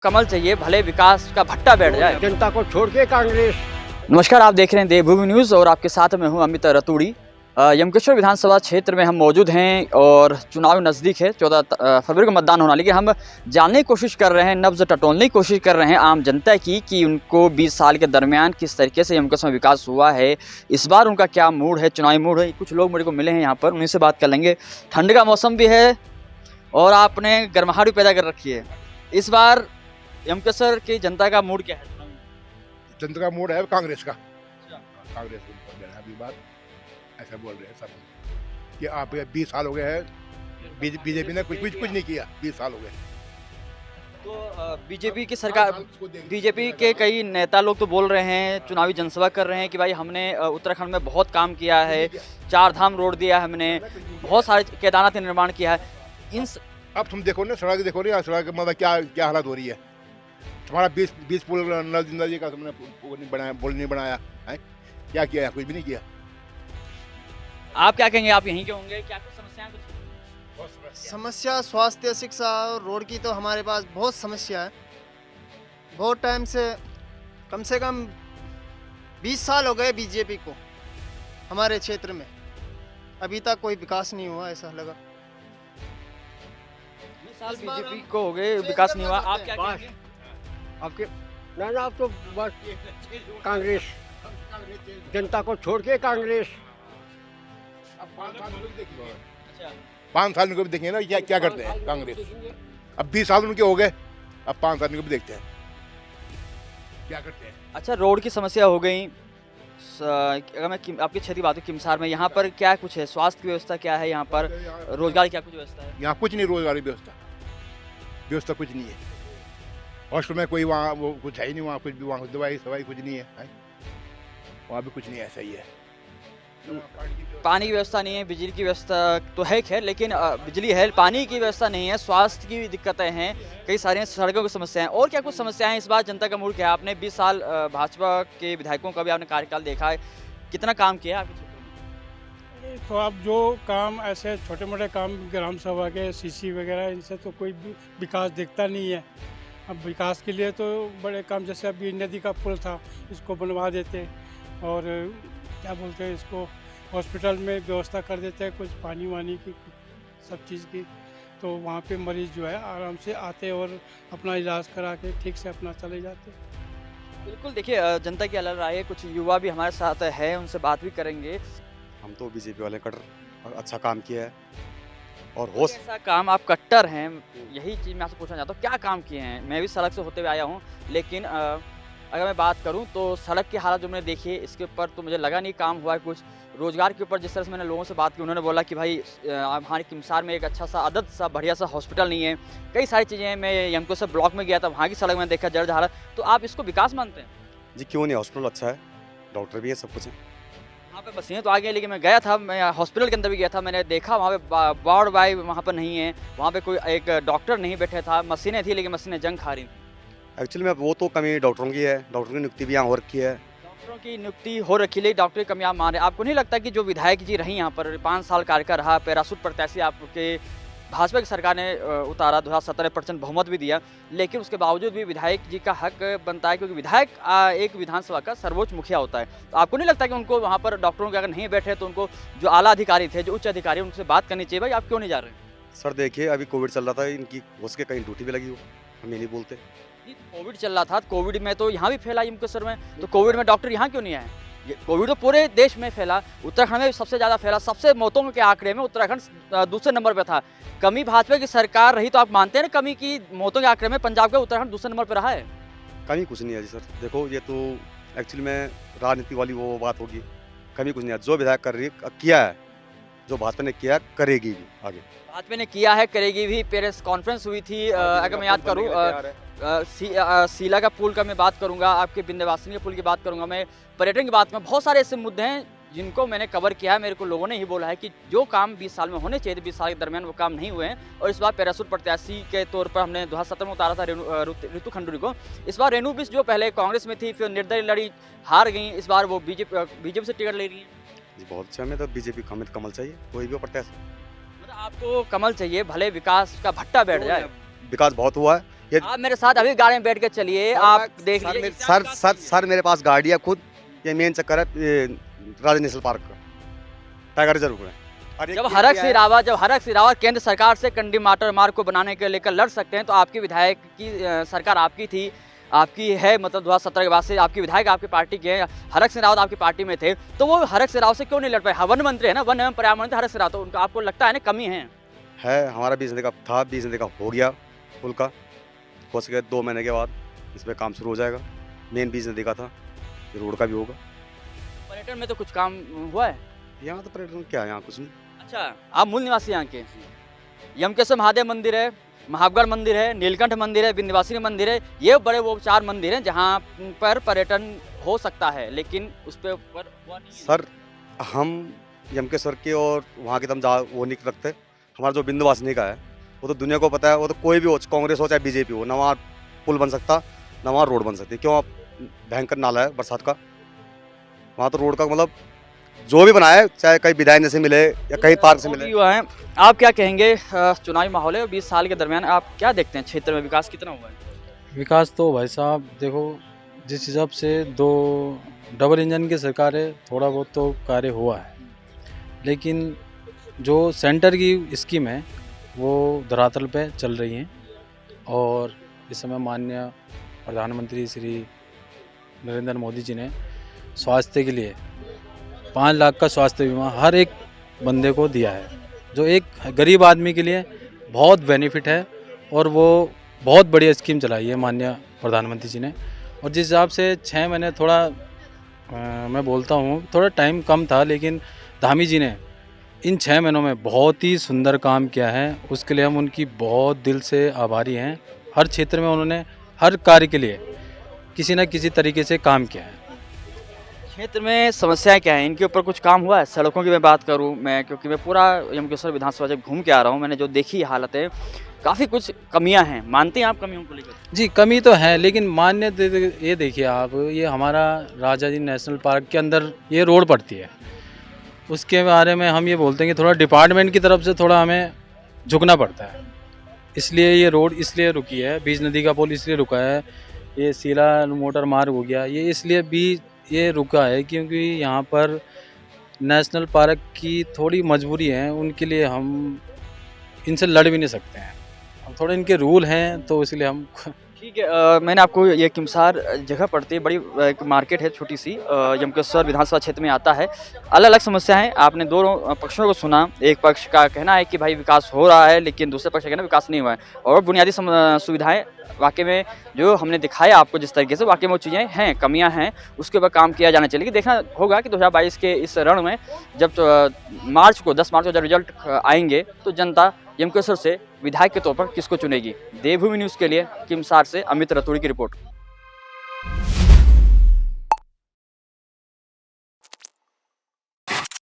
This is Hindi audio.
कमल चाहिए भले विकास का भट्टा बैठ जाए। जनता को छोड़ के कांग्रेस। नमस्कार, आप देख रहे हैं देवभूमि न्यूज़ और आपके साथ में हूं अमित रतूड़ी। यमकेश्वर विधानसभा क्षेत्र में हम मौजूद हैं और चुनाव नज़दीक है। 14 फरवरी को मतदान होना, लेकिन हम जानने की कोशिश कर रहे हैं, नब्ज़ टटोलने की कोशिश कर रहे हैं आम जनता की कि उनको 20 साल के दरमियान किस तरीके से यमकेश्वर में विकास हुआ है, इस बार उनका क्या मूड है, चुनावी मूड है। कुछ लोग मेरे को मिले हैं यहाँ पर, उन्हीं से बात कर लेंगे। ठंड का मौसम भी है और आपने गर्माहट भी पैदा कर रखी है। इस बार यमकेश्वर की जनता का मूड क्या है? जनता का मूड है कांग्रेस का। कांग्रेस को वोट देना है अभी बात, ऐसा बोल रहे हैं सब कि आप 20 साल हो गए हैं बीजेपी ने कुछ नहीं किया। 20 साल हो गए तो बीजेपी की सरकार, बीजेपी के कई नेता लोग तो बोल रहे हैं, चुनावी जनसभा कर रहे हैं कि भाई हमने उत्तराखंड में बहुत काम किया है, 4 धाम रोड दिया है हमने, बहुत सारे केदारनाथ का निर्माण किया है। अब तुम देखो ना, सड़क देखो ना, सड़क मतलब क्या हालत हो रही है। तुम्हारा 20 पुल नदी का तुमने पुल नहीं बनाया है, क्या किया है? कुछ भी नहीं किया। आप क्या कहेंगे? आप यहीं के होंगे, क्या कुछ समस्याएं? कुछ समस्या स्वास्थ्य, शिक्षा और रोड की तो हमारे पास बहुत समस्या है। बहुत टाइम से कम 20 साल हो गए बीजेपी को हमारे क्षेत्र में, अभी तक कोई विकास नहीं हुआ, ऐसा लगा। 20 साल बीजेपी को हो गए, विकास नहीं हुआ। आप क्या कहेंगे? आपके ना आप तो बस कांग्रेस, जनता को छोड़ के कांग्रेस। अच्छा, 5 साल उनको भी देखेंगे ना, क्या करते हैं कांग्रेस। अब 20 साल उनके हो गए, अब 5 साल उनको भी देखते हैं क्या करते हैं। अच्छा, रोड की समस्या हो गई। अगर मैं आपकी क्षेत्र की बात करूं, किमसार में यहाँ पर क्या कुछ है? स्वास्थ्य की व्यवस्था क्या है यहाँ पर? रोजगार की क्या कुछ व्यवस्था है? यहाँ कुछ नहीं, रोजगारी व्यवस्था कुछ नहीं है। हॉस्टल में कोई वहाँ वो कुछ है ही नहीं, वहाँ कुछ भी, वहाँ दवाई सवाई कुछ नहीं है, वहाँ भी कुछ नहीं, ऐसा ही है। पानी की व्यवस्था नहीं है, बिजली की व्यवस्था तो है खैर, लेकिन बिजली है, पानी की व्यवस्था नहीं है, स्वास्थ्य की भी दिक्कतें हैं, कई सारी सड़कों की समस्याएं। और क्या कुछ समस्याएं? इस बार जनता का मूड क्या है? आपने 20 साल भाजपा के विधायकों का भी आपने कार्यकाल देखा है, कितना काम किया है आपके क्षेत्र में? तो अब जो काम ऐसे छोटे मोटे काम ग्राम सभा के सीसी वगैरह, इनसे तो कोई भी विकास दिखता नहीं है। अब विकास के लिए तो बड़े काम, जैसे अभी नदी का पुल था, इसको बनवा देते, और क्या बोलते हैं इसको, हॉस्पिटल में व्यवस्था कर देते हैं कुछ पानी वानी की, सब चीज़ की, तो वहाँ पे मरीज़ जो है आराम से आते और अपना इलाज करा के ठीक से अपना चले जाते। बिल्कुल, देखिए जनता की अलग राय है, कुछ युवा भी हमारे साथ है, उनसे बात भी करेंगे। हम तो बीजेपी वाले कट्टर और अच्छा काम किया है और कोई होश ऐसा काम, आप कट्टर हैं, यही चीज़ मैं आपसे पूछना चाहता हूँ, क्या काम किए हैं? मैं भी सड़क से होते हुए आया हूँ, लेकिन अगर मैं बात करूँ तो सड़क की हालत जो मैंने देखी है, इसके ऊपर तो मुझे लगा नहीं काम हुआ है कुछ। रोजगार के ऊपर जिस तरह से मैंने लोगों से बात की, उन्होंने बोला कि भाई हमारे किमसार में एक अच्छा सा आदत सा बढ़िया सा हॉस्पिटल नहीं है, कई सारी चीज़ें हैं। मैं यमकेश्वर ब्लॉक में गया था, वहाँ की सड़क मैंने देखा जर्जर हालत। तो आप इसको विकास मानते हैं? जी, क्यों नहीं, हॉस्पिटल अच्छा है, डॉक्टर भी है, सब कुछ है। वहाँ पे मशीनें तो आ गई हैं, लेकिन मैं गया था, मैं हॉस्पिटल के अंदर भी गया था, मैंने देखा वहाँ पे वार्ड बॉय वहाँ पर नहीं है, वहाँ पे कोई एक डॉक्टर नहीं बैठा था, मशीनें थी लेकिन मशीनें जंग खा रही थी। एक्चुअली में वो तो कमी डॉक्टरों की है, डॉक्टरों की नियुक्ति भी यहाँ हो रखी है। डॉक्टरों की नियुक्ति हो रखी, लेकिन डॉक्टर की कमी आप मान रहे हैं। आपको नहीं लगता कि जो विधायक जी रही यहाँ पर 5 साल कार्यकाल रहा, पैरासूट प्रत्याशी आपके भाजपा की सरकार ने उतारा, 2017% बहुमत भी दिया, लेकिन उसके बावजूद भी विधायक जी का हक बनता है, क्योंकि विधायक एक विधानसभा का सर्वोच्च मुखिया होता है। तो आपको नहीं लगता कि उनको वहाँ पर डॉक्टरों के अगर नहीं बैठे तो उनको जो आला अधिकारी थे, जो उच्च अधिकारी, उनसे बात करनी चाहिए, भाई आप क्यों नहीं जा रहे हैं? सर देखिए, अभी कोविड चल रहा था, इनकी हो सके कहीं ड्यूटी भी लगी हो, हम ये नहीं बोलते। कोविड चल रहा था, कोविड में तो यहाँ भी फैला यमकेश्वर में, तो कोविड में डॉक्टर यहाँ क्यों नहीं आए? कोविड तो पूरे देश में फैला, उत्तराखंड में सबसे ज़्यादा फैला, सबसे मौतों के आंकड़े में उत्तराखंड दूसरे नंबर पे था। कमी भाजपा की सरकार रही तो आप मानते हैं ना, कमी की मौतों के आंकड़े में पंजाब का उत्तराखंड दूसरे नंबर पर रहा है? कमी कुछ नहीं है जी सर, देखो ये तो एक्चुअली में राजनीति वाली वो बात होगी, कमी कुछ नहीं है। जो विधायक कर रही किया है, जो भाजपा ने किया करेगी भी आगे, भाजपा ने किया है, करेगी भी। प्रेस कॉन्फ्रेंस हुई थी, अगर मैं याद करूँ, शीला का पुल का मैं बात करूंगा, आपके विंध्यवासिनी के पुल की बात करूंगा, मैं पर्यटन की बात में, बहुत सारे ऐसे मुद्दे हैं जिनको मैंने कवर किया है। मेरे को लोगों ने ही बोला है कि जो काम 20 साल में होने चाहिए थे, 20 साल के दरमियान वो काम नहीं हुए हैं। और इस बार पैरासूट प्रत्याशी के तौर पर हमने 2017 में उतारा था ऋतु खंडूरी को। इस बार रेणु बिष्ट जो पहले कांग्रेस में थी, फिर निर्दलीय लड़ी, हार गई, इस बार वो बीजेपी से टिकट ले रही है। जी बहुत अच्छा, हमें तो बीजेपी हमें तो कमल चाहिए, कोई भी हो प्रत्याशी। मतलब आपको कमल चाहिए, भले विकास का भट्टा बैठ जाए। विकास बहुत हुआ है, ये आप मेरे साथ अभी गाड़ी में बैठ के चलिए, आप देख सर, लीजिए। सर मेरे पास गाड़ी है खुद। ये मेन चक्कर है ये राजा नेशनल पार्क का, टाइगर रिजर्व में। और ये जब किया हरक क्या सिंह है? रावत केंद्र सरकार से कंडी माटर मार्ग को बनाने के लेकर लड़ सकते हैं, तो आपकी विधायक की सरकार आपकी थी, आपकी है, मतलब 2017 के बाद से आपकी विधायक आपकी पार्टी के हैं, हरक सिंह रावत आपकी पार्टी में थे, तो वो हरक सिंह रावत से क्यों नहीं लड़ पाए? वन मंत्री है ना, वन एवं पर्यावरण मंत्री हरक सिंह रावत, तो उनका आपको लगता है ना कमी है? हमारा 20 नदी का था, 20 नदी का हो गया पुल का, हो सके 2 महीने के बाद इसमें काम शुरू हो जाएगा। मेन 20 नदी का था, ये रोड का भी होगा। पर्यटन में तो कुछ काम हुआ है? यहाँ तो पर्यटन क्या है, यहाँ कुछ नहीं। अच्छा, आप मूल निवासी यहाँ के? यमकेश्वर महादेव मंदिर है, महाबगढ़ मंदिर है, नीलकंठ मंदिर है, विंध्यवासिनी मंदिर है, ये बड़े वो 4 मंदिर हैं जहाँ पर पर्यटन हो सकता है, लेकिन उस पे ऊपर हुआ नहीं है। सर हम यमकेश्वर के और वहाँ के तो हम वो नहीं रखते। हमारा जो विंध्यवासिनी का है वो तो दुनिया को पता है, वो तो कोई भी हो, कांग्रेस हो चाहे बीजेपी हो, ना वहाँ पुल बन सकता ना वहाँ रोड बन सकती। क्यों? आप भयंकर नाला है बरसात का, वहाँ तो रोड का मतलब जो भी बनाए, चाहे कहीं विधायक से मिले या कहीं पार्क से वो मिले। भी हुआ है। आप क्या कहेंगे, चुनावी माहौल है और 20 साल के दरमियान आप क्या देखते हैं क्षेत्र में विकास कितना हुआ है? विकास तो भाई साहब देखो, जिस हिसाब से 2 डबल इंजन की सरकार है, थोड़ा बहुत तो कार्य हुआ है, लेकिन जो सेंटर की स्कीम है वो धरातल पे चल रही हैं। और इस समय माननीय प्रधानमंत्री श्री नरेंद्र मोदी जी ने स्वास्थ्य के लिए 5 लाख का स्वास्थ्य बीमा हर एक बंदे को दिया है, जो एक गरीब आदमी के लिए बहुत बेनिफिट है। और वो बहुत बढ़िया स्कीम चलाई है माननीय प्रधानमंत्री जी ने। और जिस हिसाब से 6 महीने थोड़ा मैं बोलता हूँ थोड़ा टाइम कम था, लेकिन धामी जी ने इन 6 महीनों में बहुत ही सुंदर काम किया है, उसके लिए हम उनकी बहुत दिल से आभारी हैं। हर क्षेत्र में उन्होंने हर कार्य के लिए किसी न किसी तरीके से काम किया है। क्षेत्र में समस्याएं क्या हैं, इनके ऊपर कुछ काम हुआ है? सड़कों की मैं बात करूं मैं, क्योंकि मैं पूरा यमकेश्वर विधानसभा जब घूम के आ रहा हूं, मैंने जो देखी हालतें, काफ़ी कुछ कमियां हैं। मानते हैं आप कमियों को लेकर? जी कमी तो है, लेकिन ये देखिए आप, ये हमारा राजा जी नेशनल पार्क के अंदर ये रोड पड़ती है, उसके बारे में हम ये बोलते हैं कि थोड़ा डिपार्टमेंट की तरफ से थोड़ा हमें झुकना पड़ता है, इसलिए ये रोड इसलिए रुकी है। 20 नदी का पुल इसलिए रुका है, ये सीला मोटर मार्ग हो गया, ये इसलिए भी ये रुका है क्योंकि यहाँ पर नेशनल पार्क की थोड़ी मजबूरी है, उनके लिए हम इनसे लड़ भी नहीं सकते हैं, अब थोड़े इनके रूल हैं तो इसलिए हम ठीक है। मैंने आपको ये किमसार जगह पड़ती है, बड़ी एक मार्केट है छोटी सी, यमकेश्वर विधानसभा क्षेत्र में आता है। अलग अलग समस्या है, आपने दोनों पक्षों को सुना। एक पक्ष का कहना है कि भाई विकास हो रहा है, लेकिन दूसरे पक्ष का कहना विकास नहीं हुआ है, और बुनियादी सुविधाएं वाकई में जो हमने दिखाया आपको जिस तरीके से, वाकई में वो चीज़ें हैं, कमियां हैं, उसके ऊपर काम किया जाना चाहिए। देखना होगा कि 2022 के इस रण में जब 10 मार्च को जब रिजल्ट आएंगे तो जनता यमकेश्वर से विधायक के तौर पर किसको चुनेगी। देवभूमि न्यूज़ के लिए किमसार से अमित रतूड़ी की रिपोर्ट।